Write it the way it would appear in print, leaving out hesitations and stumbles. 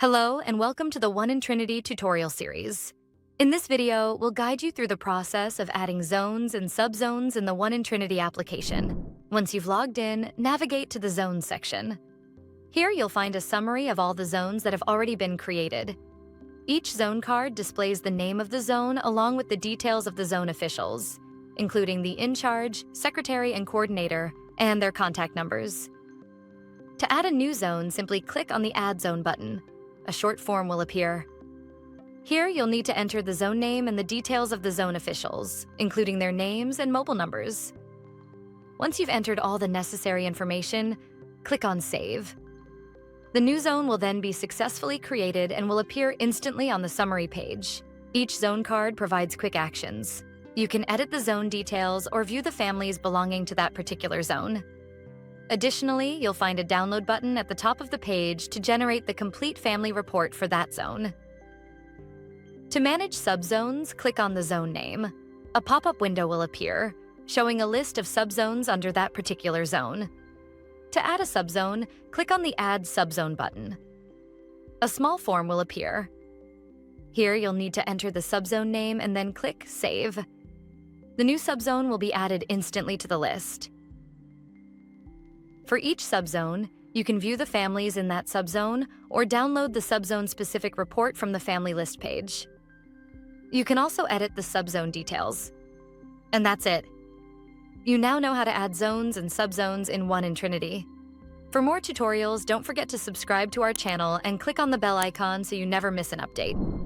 Hello, and welcome to the One in Trinity tutorial series. In this video, we'll guide you through the process of adding zones and subzones in the One in Trinity application. Once you've logged in, navigate to the Zones section. Here you'll find a summary of all the zones that have already been created. Each zone card displays the name of the zone along with the details of the zone officials, including the in-charge, secretary, and coordinator, and their contact numbers. To add a new zone, simply click on the Add Zone button. A short form will appear. Here, you'll need to enter the zone name and the details of the zone officials, including their names and mobile numbers. Once you've entered all the necessary information, click on Save. The new zone will then be successfully created and will appear instantly on the summary page. Each zone card provides quick actions. You can edit the zone details or view the families belonging to that particular zone. Additionally, you'll find a download button at the top of the page to generate the complete family report for that zone. To manage subzones, click on the zone name. A pop-up window will appear, showing a list of subzones under that particular zone. To add a subzone, click on the Add Subzone button. A small form will appear. Here, you'll need to enter the subzone name and then click Save. The new subzone will be added instantly to the list. For each subzone, you can view the families in that subzone or download the subzone-specific report from the family list page. You can also edit the subzone details. And that's it. You now know how to add zones and subzones in One in Trinity. For more tutorials, don't forget to subscribe to our channel and click on the bell icon so you never miss an update.